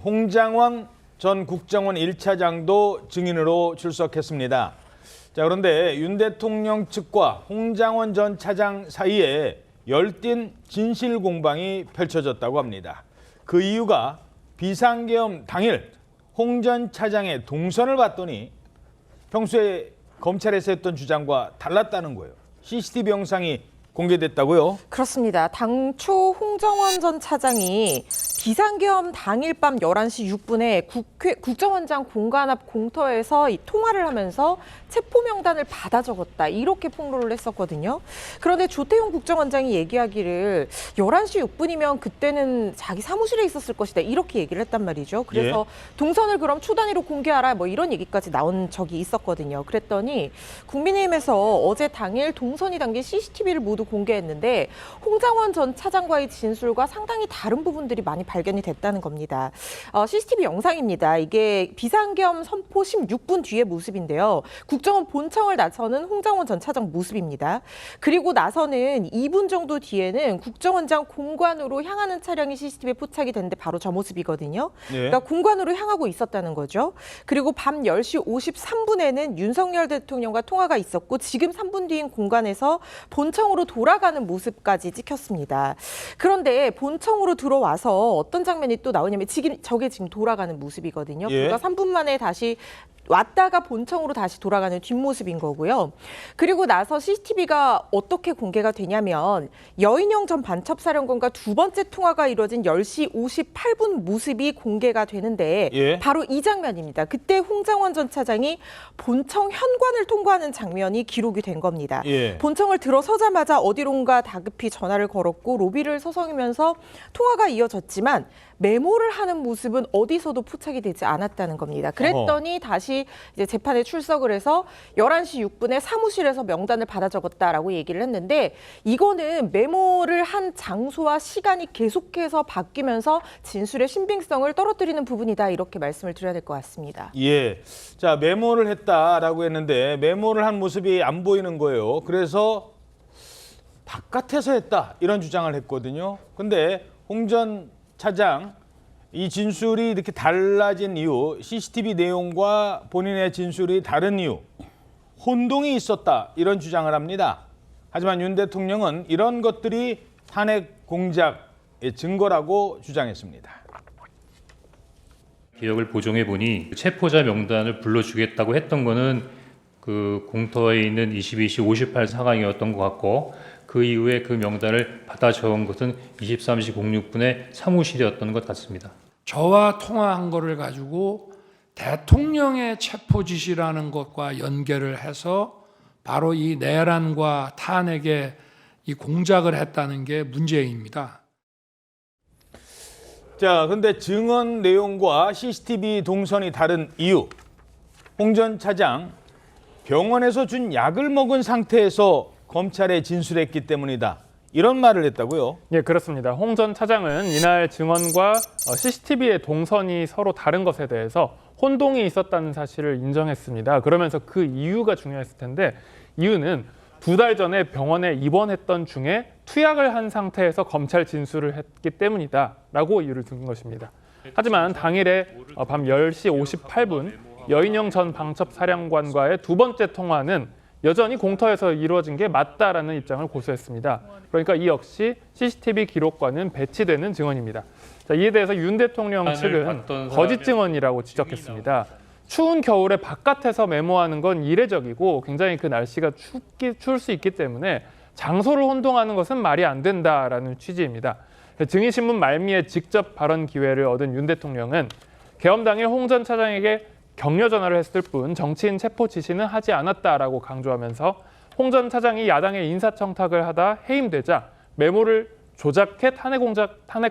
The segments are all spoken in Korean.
홍장원 전 국정원 1차장도 증인으로 출석했습니다. 자, 그런데 윤 대통령 측과 홍장원 전 차장 사이에 열띤 진실 공방이 펼쳐졌다고 합니다. 그 이유가 비상계엄 당일 홍 전 차장의 동선을 봤더니 평소에 검찰에서 했던 주장과 달랐다는 거예요. CCTV 영상이 공개됐다고요? 그렇습니다. 당초 홍정원 전 차장이 비상계엄 당일 밤 11시 6분에 국정원장 공간 앞 공터에서 이 통화를 하면서 체포 명단을 받아 적었다. 이렇게 폭로를 했었거든요. 그런데 조태용 국정원장이 얘기하기를 11시 6분이면 그때는 자기 사무실에 있었을 것이다. 이렇게 얘기를 했단 말이죠. 그래서 동선을 그럼 초 단위로 공개하라. 뭐 이런 얘기까지 나온 적이 있었거든요. 그랬더니 국민의힘에서 어제 당일 동선이 담긴 CCTV를 모두 공개했는데 홍장원 전 차장과의 진술과 상당히 다른 부분들이 많이 발견이 됐다는 겁니다. CCTV 영상입니다. 이게 비상계엄 선포 16분 뒤의 모습인데요. 국정원 본청을 나서는 홍장원 전 차장 모습입니다. 그리고 나서는 2분 정도 뒤에는 국정원장 공관으로 향하는 차량이 CCTV에 포착이 됐는데 바로 저 모습이거든요. 그러니까 공관으로 향하고 있었다는 거죠. 그리고 밤 10시 53분에는 윤석열 대통령과 통화가 있었고 지금 3분 뒤인 공관에서 본청으로 돌아가는 모습까지 찍혔습니다. 그런데 본청으로 들어와서 어떤 장면이 또 나오냐면 저게 지금 돌아가는 모습이거든요. 그러니까 3분 만에 다시 왔다가 본청으로 다시 돌아가는 뒷모습인 거고요. 그리고 나서 CCTV가 어떻게 공개가 되냐면 여인영 전 반첩사령관과 두 번째 통화가 이루어진 10시 58분 모습이 공개가 되는데 바로 이 장면입니다. 그때 홍장원 전 차장이 본청 현관을 통과하는 장면이 기록이 된 겁니다. 본청을 들어서자마자 어디론가 다급히 전화를 걸었고 로비를 서성이면서 통화가 이어졌지만 메모를 하는 모습은 어디서도 포착이 되지 않았다는 겁니다. 그랬더니 다시 이제 재판에 출석을 해서 11시 6분에 사무실에서 명단을 받아 적었다라고 얘기를 했는데 이거는 메모를 한 장소와 시간이 계속해서 바뀌면서 진술의 신빙성을 떨어뜨리는 부분이다. 이렇게 말씀을 드려야 될 것 같습니다. 자, 메모를 했다라고 했는데 메모를 한 모습이 안 보이는 거예요. 그래서 바깥에서 했다 이런 주장을 했거든요. 근데 홍 전 차장 이 진술이 이렇게 달라진 이유, CCTV 내용과 본인의 진술이 다른 이유, 혼동이 있었다 이런 주장을 합니다. 하지만 윤 대통령은 이런 것들이 탄핵 공작의 증거라고 주장했습니다. 기억을 보정해 보니 체포자 명단을 불러주겠다고 했던 거는 그 공터에 있는 22시 58 상황이었던 것 같고 그 이후에 그 명단을 받아 적은 것은 23시 06분에 사무실이었던 것 같습니다. 저와 통화한 거를 가지고 대통령의 체포 지시라는 것과 연결을 해서 바로 이 내란과 탄핵의 이 공작을 했다는 게 문제입니다. 자, 근데 증언 내용과 CCTV 동선이 다른 이유. 홍 전 차장 병원에서 준 약을 먹은 상태에서 검찰에 진술했기 때문이다. 이런 말을 했다고요? 예, 그렇습니다. 홍 전 차장은 이날 증언과 CCTV의 동선이 서로 다른 것에 대해서 혼동이 있었다는 사실을 인정했습니다. 그러면서 그 이유가 중요했을 텐데 이유는 2달 전에 병원에 입원했던 중에 투약을 한 상태에서 검찰 진술을 했기 때문이다라고 이유를 든 것입니다. 하지만 당일에 밤 10시 58분 여인영 전 방첩사령관과의 두 번째 통화는 여전히 공터에서 이루어진 게 맞다라는 입장을 고수했습니다. 그러니까 이 역시 CCTV 기록과는 배치되는 증언입니다. 자, 이에 대해서 윤 대통령 측은 거짓 증언이라고 지적했습니다. 추운 겨울에 바깥에서 메모하는 건 이례적이고 굉장히 그 날씨가 추울 수 있기 때문에 장소를 혼동하는 것은 말이 안 된다라는 취지입니다. 증인신문 말미에 직접 발언 기회를 얻은 윤 대통령은 계엄 당일 홍 전 차장에게 격려 전화를 했을 뿐 정치인 체포 지시는 하지 않았다라고 강조하면서 홍 전 차장이 야당의 인사청탁을 하다 해임되자 메모를 조작해 탄핵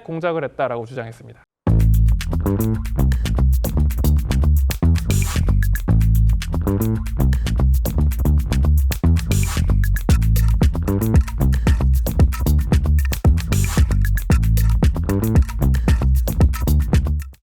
공작을 했다라고 주장했습니다.